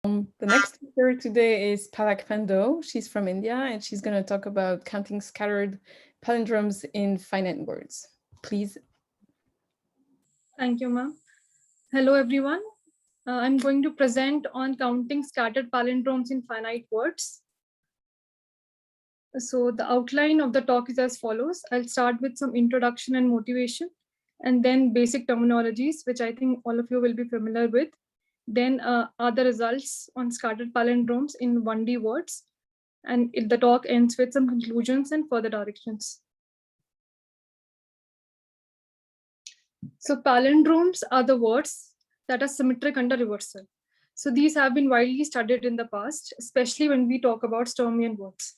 The next speaker today is Palak Pando. She's from India and she's going to talk about counting scattered palindromes in finite words. Please. Thank you, ma'am. Hello, everyone. I'm going to present on counting scattered palindromes in finite words. So the outline of the talk is as follows. I'll start with some introduction and motivation, and then basic terminologies, which I think all of you will be familiar with. Then other results on scattered palindromes in 1D words. And the talk ends with some conclusions and further directions. So palindromes are the words that are symmetric under reversal. So these have been widely studied in the past, especially when we talk about Sturmian words.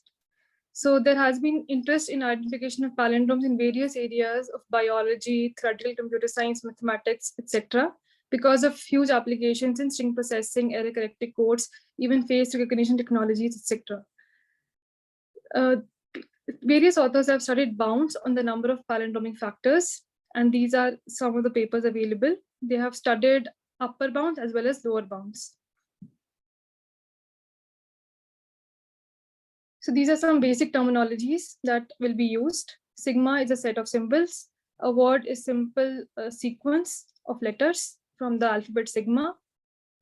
So there has been interest in identification of palindromes in various areas of biology, theoretical computer science, mathematics, etc., because of huge applications in string processing, error corrected codes, even face recognition technologies, etc. Various authors have studied bounds on the number of palindromic factors, and these are some of the papers available. They have studied upper bounds as well as lower bounds. So these are some basic terminologies that will be used. Sigma is a set of symbols. A word is simple sequence of letters from the alphabet sigma.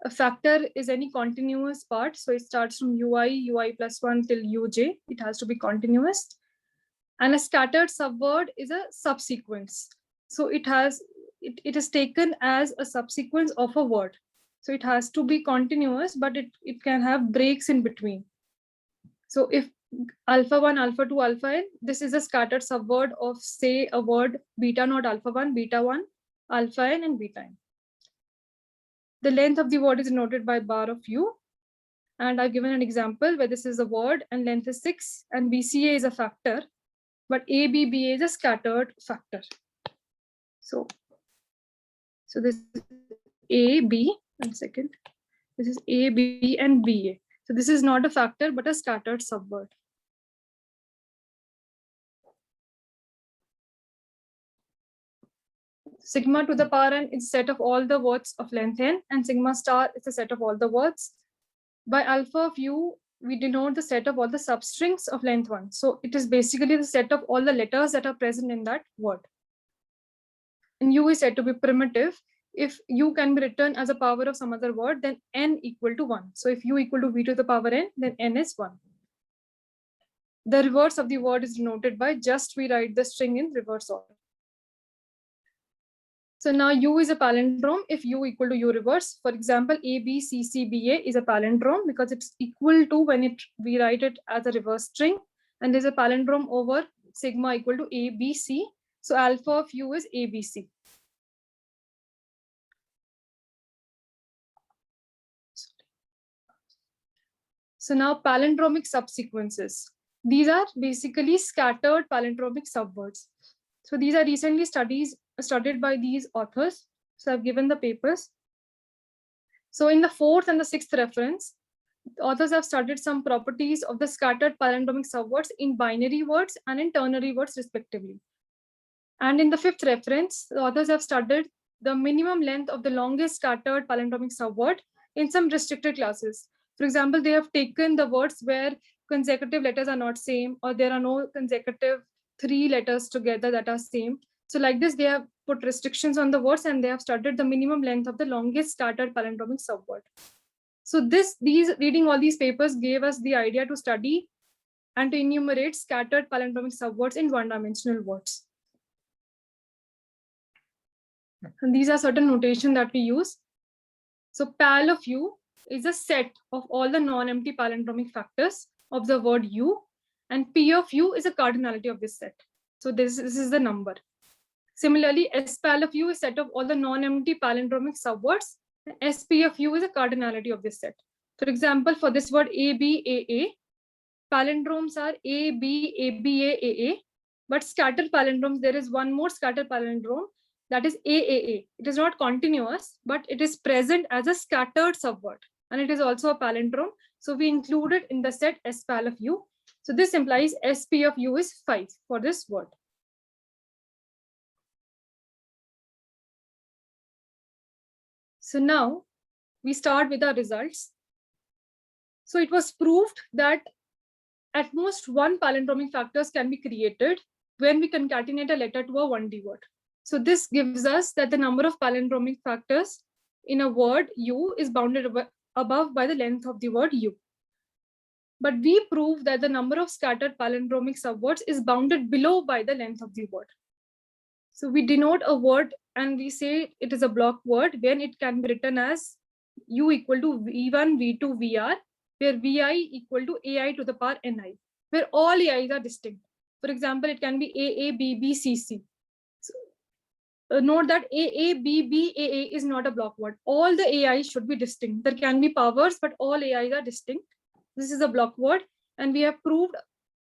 A factor is any continuous part. So it starts from UI plus 1 till UJ. It has to be continuous. And a scattered subword is a subsequence. So it is taken as a subsequence of a word. So it has to be continuous, but it can have breaks in between. So if alpha 1, alpha 2, alpha n, this is a scattered subword of, say, a word beta naught alpha 1, beta 1, alpha n, and beta n. The length of the word is denoted by bar of u. And I've given an example where this is a word and length is 6 and BCA is a factor, but ABBA is a scattered factor. So this is A, B, 1 second. This is A, B, and BA. So this is not a factor, but a scattered subword. Sigma to the power n is a set of all the words of length n, and sigma star is a set of all the words. By alpha of u, we denote the set of all the substrings of length 1. So it is basically the set of all the letters that are present in that word. And u is said to be primitive. If u can be written as a power of some other word, then n equal to 1. So if u equal to v to the power n, then n is 1. The reverse of the word is denoted by just we write the string in reverse order. So now u is a palindrome if u equal to u reverse. For example, ABCCBA is a palindrome because it's equal to when we write it as a reverse string, and there's a palindrome over sigma equal to ABC. So alpha of u is ABC. So now palindromic subsequences. These are basically scattered palindromic subwords. So these are recently studied by these authors. So I've given the papers. So in the 4th and the 6th reference, authors have studied some properties of the scattered palindromic subwords in binary words and in ternary words respectively. And in the 5th reference, the authors have studied the minimum length of the longest scattered palindromic subword in some restricted classes. For example, they have taken the words where consecutive letters are not same, or there are no consecutive 3 letters together that are same. So like this, they have put restrictions on the words and they have studied the minimum length of the longest scattered palindromic subword. So reading all these papers gave us the idea to study and to enumerate scattered palindromic subwords in one-dimensional words. And these are certain notation that we use. So pal of u is a set of all the non-empty palindromic factors of the word u, and p of u is a cardinality of this set. So this is the number. Similarly, s pal of u is a set of all the non-empty palindromic subwords, and sp of u is a cardinality of this set. For example, for this word ABAA, palindromes are ABABAAA, but scattered palindromes, there is one more scattered palindrome, that is AAA. It is not continuous, but it is present as a scattered subword, and it is also a palindrome. So we include it in the set S pal of u. So this implies SP of u is 5 for this word. So now we start with our results. So it was proved that at most one palindromic factors can be created when we concatenate a letter to a 1D word. So this gives us that the number of palindromic factors in a word U is bounded above by the length of the word U. But we prove that the number of scattered palindromic subwords is bounded below by the length of the word. So we denote a word and we say it is a block word when it can be written as U equal to V1, V2, VR, where Vi equal to Ai to the power Ni, where all Ai's are distinct. For example, it can be AA, BB, CC. So, note that AA, BB, AA is not a block word. All the AIs should be distinct. There can be powers, but all AIs are distinct. This is a block word, and we have proved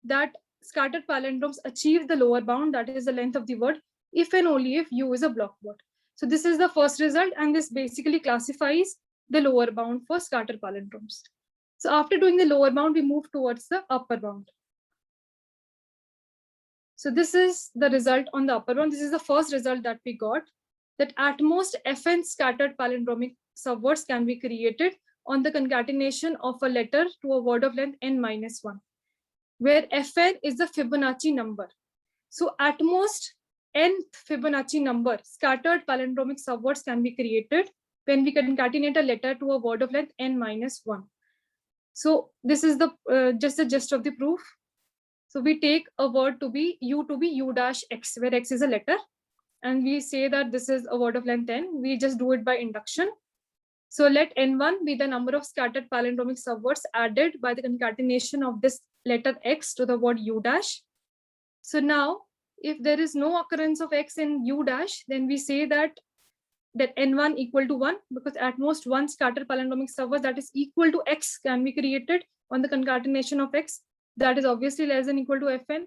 that scattered palindromes achieve the lower bound, that is the length of the word, if and only if U is a block word. So this is the first result, and this basically classifies the lower bound for scattered palindromes. So after doing the lower bound, we move towards the upper bound. So this is the result on the upper bound. This is the first result that we got, that at most Fn scattered palindromic subwords can be created on the concatenation of a letter to a word of length n-1, where Fn is the Fibonacci number. So at most nth Fibonacci number scattered palindromic subwords can be created when we concatenate a letter to a word of length n-1. So this is the just the gist of the proof. So we take a word to be U dash X, where X is a letter, and we say that this is a word of length n. We just do it by induction. So let n1 be the number of scattered palindromic subwords added by the concatenation of this letter X to the word U dash. So now, if there is no occurrence of X in U dash, then we say that n1 equal to 1, because at most one scattered palindromic subword that is equal to X can be created on the concatenation of X. That is obviously less than equal to Fn.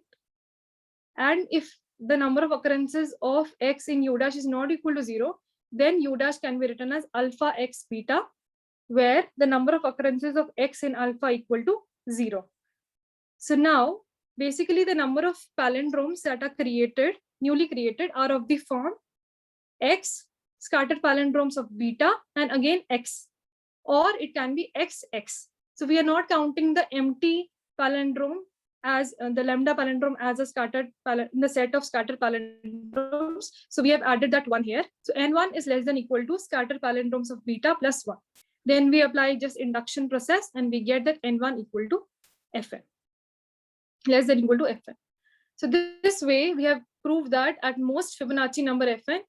And if the number of occurrences of X in U dash is not equal to 0, then U dash can be written as alpha X beta, where the number of occurrences of X in alpha equal to 0. So now, basically the number of palindromes that are newly created are of the form X, scattered palindromes of beta, and again X, or it can be XX. So we are not counting the empty palindrome as the lambda palindrome as a scattered in the set of scattered palindromes. So we have added that one here. So n1 is less than equal to scattered palindromes of beta plus 1. Then we apply just induction process and we get that n1 equal to Fn, less than equal to Fn. So this way we have proved that at most Fibonacci number Fn,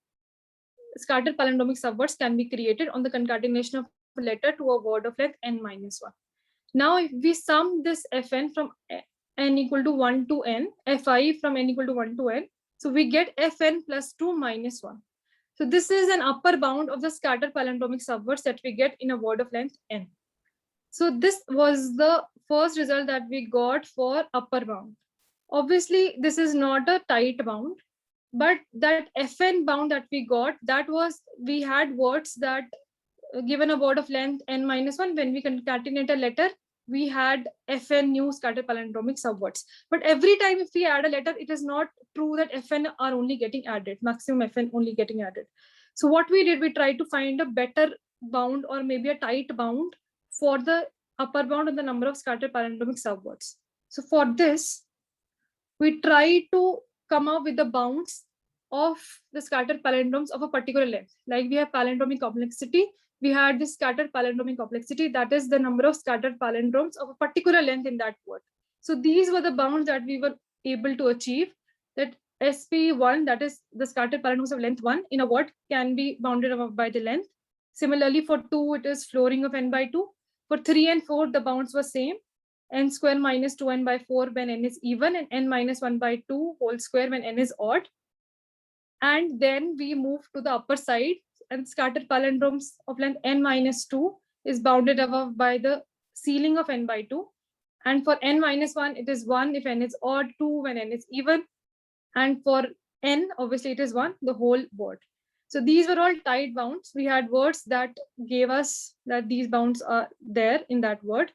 scattered palindromic subwords can be created on the concatenation of a letter to a word of length n-1. Now, if we sum this Fn from n equal to 1 to n, Fi from n equal to 1 to n, so we get Fn plus 2 minus 1. So this is an upper bound of the scattered palindromic subwords that we get in a word of length n. So this was the first result that we got for upper bound. Obviously, this is not a tight bound, but that Fn bound that we got, that was, we had words that given a word of length n-1, when we concatenate a letter, we had Fn new scattered palindromic subwords. But every time if we add a letter, it is not true that Fn are only getting added, maximum Fn only getting added. So what we did, we tried to find a better bound or maybe a tight bound for the upper bound of the number of scattered palindromic subwords. So for this, we try to come up with the bounds of the scattered palindromes of a particular length. Like we have palindromic complexity, we had this scattered palindromic complexity, that is the number of scattered palindromes of a particular length in that word. So these were the bounds that we were able to achieve, that SP1, that is the scattered palindromes of length 1 in a word, can be bounded by the length. Similarly, for 2, it is flooring of n by 2. For 3 and 4, the bounds were same. N square minus 2n by 4 when n is even, and n minus 1 by 2 whole square when n is odd. And then we move to the upper side, and scattered palindromes of length n minus 2 is bounded above by the ceiling of n by 2. And for n minus 1, it is 1 if n is odd, 2 when n is even. And for n, obviously it is 1, the whole word. So these were all tight bounds. We had words that gave us that these bounds are there in that word.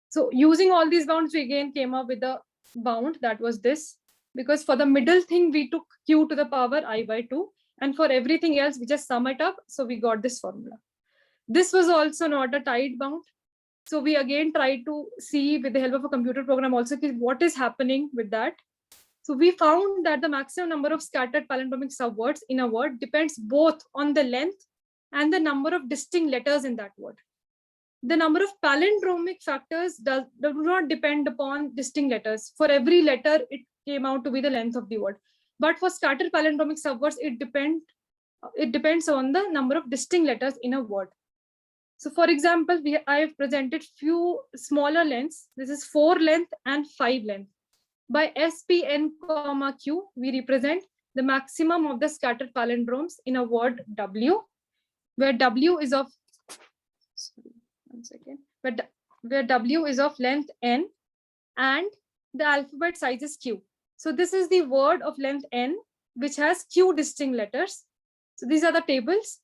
So using all these bounds, we again came up with a bound that was this, because for the middle thing, we took q to the power I by 2. And for everything else, we just sum it up. So we got this formula. This was also not a tight bound. So we again try to see with the help of a computer program also what is happening with that. So we found that the maximum number of scattered palindromic subwords in a word depends both on the length and the number of distinct letters in that word. The number of palindromic factors do not depend upon distinct letters. For every letter, it came out to be the length of the word. But for scattered palindromic subwords, it depends on the number of distinct letters in a word. So for example, I have presented few smaller lengths. This is 4 length and 5 length. By SPN, Q, we represent the maximum of the scattered palindromes in a word W, where W is of, sorry, 1 second, where W is of length N and the alphabet size is Q. So this is the word of length N, which has Q distinct letters. So these are the tables.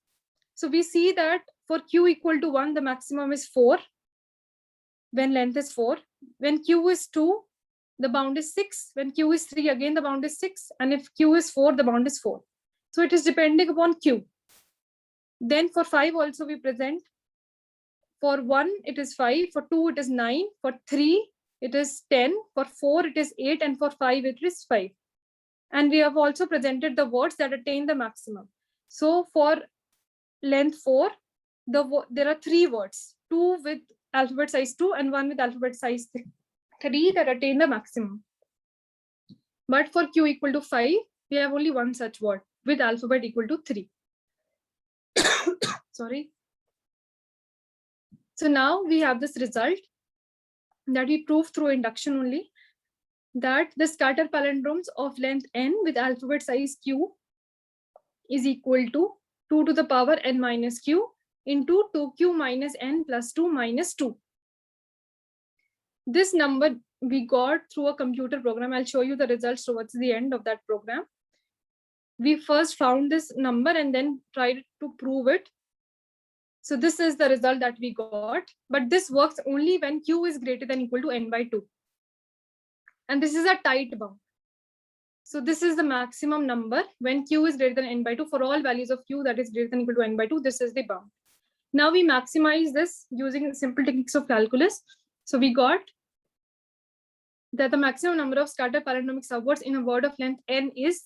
So we see that for Q equal to 1, the maximum is 4, when length is 4. When Q is 2, the bound is 6. When Q is 3, again the bound is 6. And if Q is 4, the bound is 4. So it is depending upon Q. Then for 5 also we present. For 1, it is 5. For 2, it is 9. For 3, it is 10. For 4, it is 8. And for 5, it is 5. And we have also presented the words that attain the maximum. So for length 4, there are 3 words, 2 with alphabet size 2 and 1 with alphabet size 3 that attain the maximum. But for Q equal to 5, we have only 1 such word with alphabet equal to 3. Sorry. So now we have this result that we proved through induction only, that the scattered palindromes of length N with alphabet size Q is equal to 2 to the power N minus Q into 2Q minus N plus 2 minus 2. This number we got through a computer program. I'll show you the results towards the end of that program. We first found this number and then tried to prove it. So this is the result that we got, but this works only when Q is greater than equal to N by 2. And this is a tight bound. So this is the maximum number when Q is greater than N by 2 for all values of Q that is greater than equal to N by 2. This is the bound. Now we maximize this using simple techniques of calculus. So we got that the maximum number of scattered palindromic subwords in a word of length N is,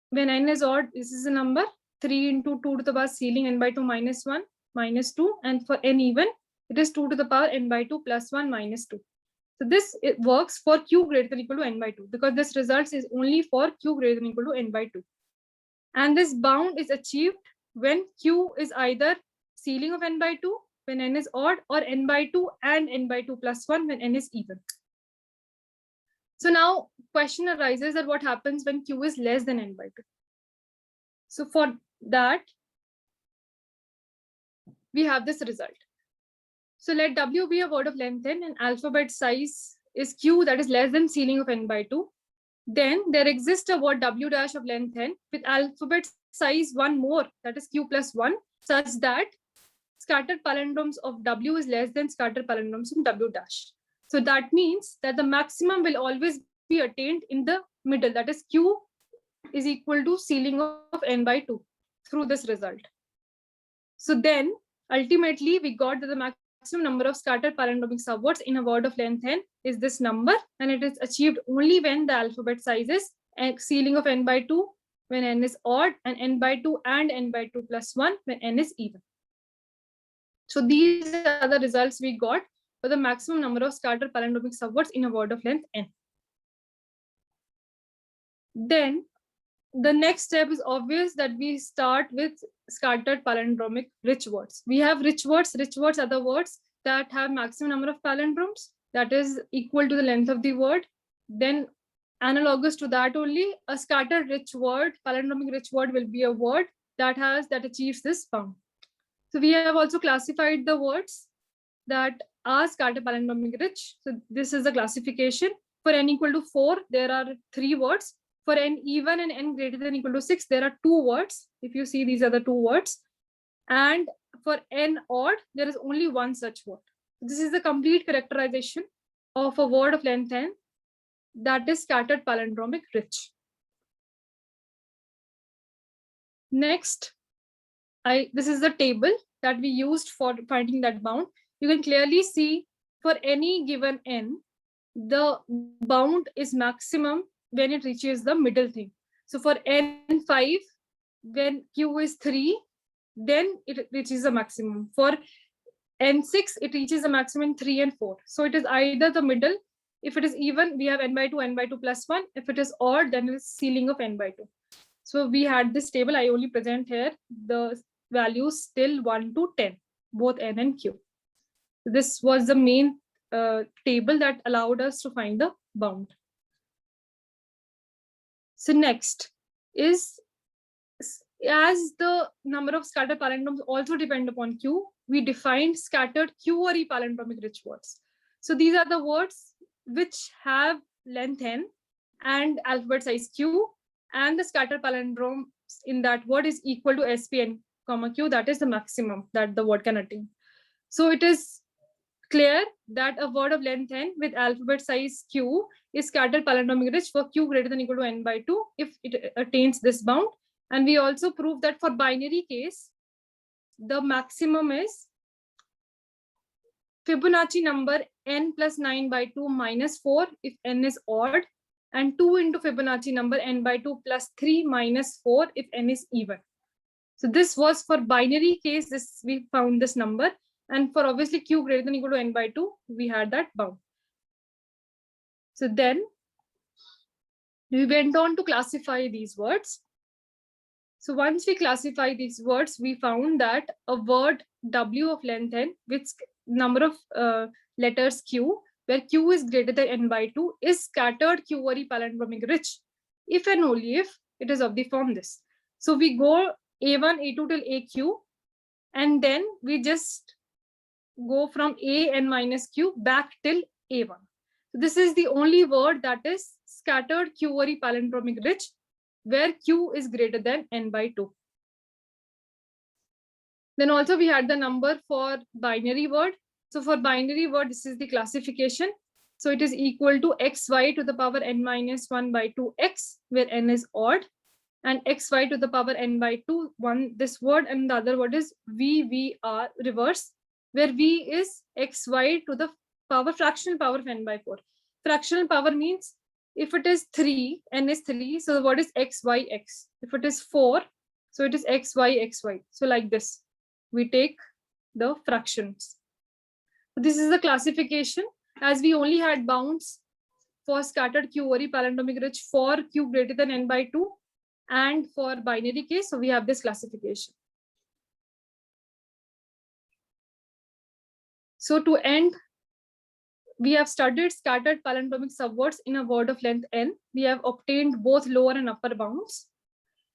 when N is odd, this is a number 3 into 2 to the power ceiling N by 2 minus 1 minus 2. And for N even, it is 2 to the power N by 2 plus 1 minus 2. So this it works for Q greater than equal to N by 2 because this results is only for Q greater than equal to N by 2. And this bound is achieved when Q is either ceiling of N by 2 when N is odd, or N by 2 and N by 2 plus 1 when N is even. So now question arises that what happens when Q is less than N by 2. So for that, we have this result. So let W be a word of length N and alphabet size is Q that is less than ceiling of N by 2. Then there exists a word W dash of length N with alphabet size 1 more, that is Q plus 1, such that scattered palindromes of W is less than scattered palindromes of W dash. So that means that the maximum will always be attained in the middle, that is Q is equal to ceiling of N by 2 through this result. So then ultimately we got that the maximum number of scattered palindromic subwords in a word of length N is this number, and it is achieved only when the alphabet size is ceiling of N by 2 when N is odd, and N by 2 and N by 2 plus 1 when N is even. So these are the results we got for the maximum number of scattered palindromic subwords in a word of length N. Then the next step is obvious that we start with scattered palindromic rich words. We have rich words. Rich words are the words that have maximum number of palindromes that is equal to the length of the word. Then analogous to that only, a scattered rich word, palindromic rich word will be a word that achieves this bound. So we have also classified the words that are scattered palindromic rich. So this is the classification. For N equal to 4, there are 3 words. For N even and N greater than equal to 6, there are 2 words. If you see, these are the 2 words. And for N odd, there is only 1 such word. This is the complete characterization of a word of length N that is scattered palindromic rich. Next, this is the table that we used for finding that bound. you can clearly see for any given n, the bound is maximum when it reaches the middle thing. So for n5, when q is 3, then it reaches the maximum. For n6, it reaches the maximum 3 and 4. So it is either the middle. If it is even, we have n by 2 plus 1. If it is odd, then it is ceiling of n by 2. So we had this table. I only present here the values till 1 to 10, both n and q. This was the main table that allowed us to find the bound. So next is, as the number of scattered palindromes also depend upon q, we defined scattered q-ary palindromic rich words. So these are the words which have length n and alphabet size q, and the scattered palindrome in that word is equal to spn, q, that is the maximum that the word can attain. So it is clear that a word of length n with alphabet size q is scattered palindromic rich for q greater than or equal to n by 2 if it attains this bound. And we also proved that for binary case, the maximum is Fibonacci number n plus 9 by 2 minus 4 if n is odd, and 2 into Fibonacci number n by 2 plus 3 minus 4 if n is even. So this was for binary case, this we found this number. And for obviously q greater than or equal to n by 2, we had that bound. So then we went on to classify these words. So once we classify these words, we found that a word w of length n with number of letters q, where q is greater than n by 2, is scattered q-ary palindromic rich if and only if it is of the form this. So we go a1, a2 till aq, and then we just go from a n minus q back till a1. So this is the only word that is scattered q-ary palindromic rich where q is greater than n by 2. Then also we had the number for binary word. So for binary word, this is the classification. So it is equal to xy to the power n minus 1 by 2x, where n is odd, and xy to the power n by 2, this word, and the other word is vvr reverse, where v is xy to the power fractional power of n by 4. Fractional power means if it is 3, n is 3, so the word is xyx. If it is 4, so it is xy. So like this, we take the fractions. This is the classification, as we only had bounds for scattered q-ary palindromic rich for q greater than n by 2 and for binary case. So we have this classification. So to end, we have studied scattered palindromic subwords in a word of length n. We have obtained both lower and upper bounds.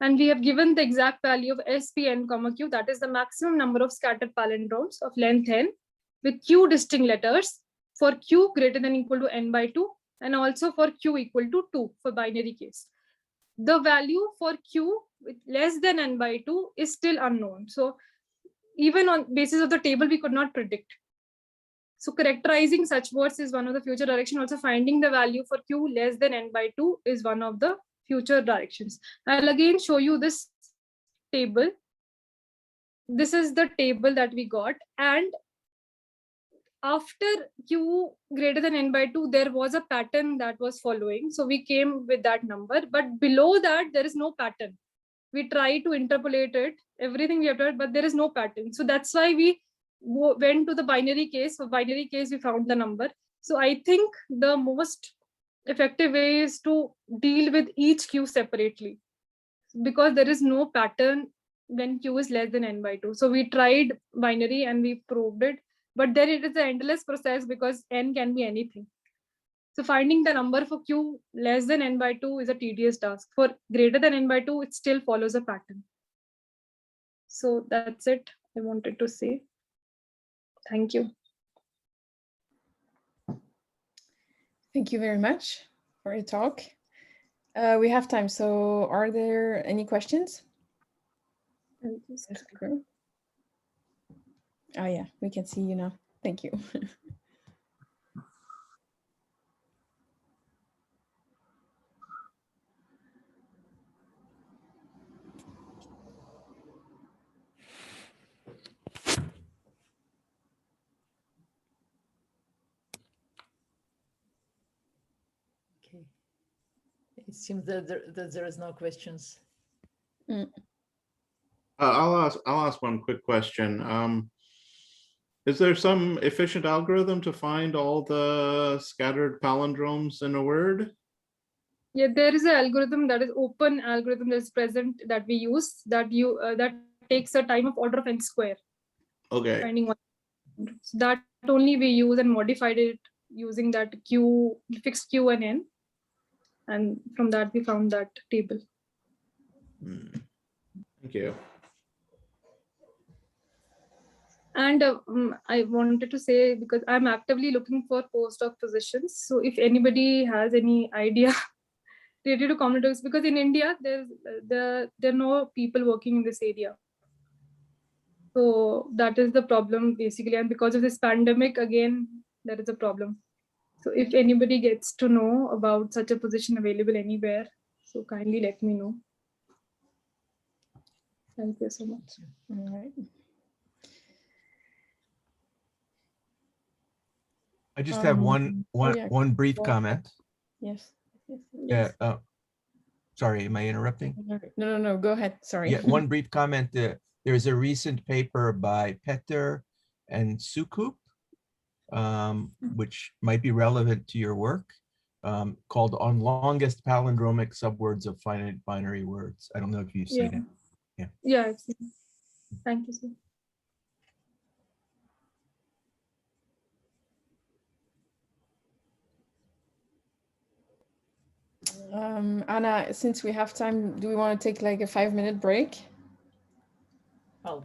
And we have given the exact value of spn, q, that is the maximum number of scattered palindromes of length n with q distinct letters for q greater than or equal to n by 2, and also for q equal to 2 for binary case. The value for q with less than n by 2 is still unknown. So even on basis of the table, we could not predict. So characterizing such words is one of the future directions. Also finding the value for q less than n by 2 is one of the future directions. I'll again show you this table. This is the table that we got. And after q greater than n by 2, there was a pattern that was following. So we came with that number, but below that, there is no pattern. We try to interpolate it, everything we have done, but there is no pattern. So that's why we went to the binary case. For binary case, we found the number. So I think the most effective way is to deal with each q separately, because there is no pattern when q is less than n by 2. So we tried binary and we proved it, but then it is an endless process because n can be anything. So finding the number for q less than n by 2 is a tedious task. For greater than n by 2, it still follows a pattern. So that's it I wanted to say. Thank you. Thank you very much for your talk. We have time, so are there any questions? Oh yeah, we can see you now. Thank you. Okay. It seems that there is no questions. I'll ask one quick question. Is there some efficient algorithm to find all the scattered palindromes in a word? Yeah, there is an algorithm that is open algorithm that is present that we use that takes a time of order of n square. Okay. Finding one. So that only we use and modified it using that fixed q and n, and from that we found that table. Thank you. And I wanted to say, because I'm actively looking for postdoc positions, so if anybody has any idea related to combinatorics, because in India there are no people working in this area, so that is the problem basically. And because of this pandemic, again there is a problem. So if anybody gets to know about such a position available anywhere, so kindly let me know. Thank you so much. All right. I just have one brief Go comment. Yes. Yes. Sorry, am I interrupting? No. Go ahead. Sorry. Yeah, one brief comment. There's a recent paper by Petter and Sukup, which might be relevant to your work, called On Longest Palindromic Subwords of Finite Binary Words. I don't know if you've seen it. Yeah, I've seen it. Thank you, sir. Anna, since we have time, do we want to take like a 5-minute break? Well,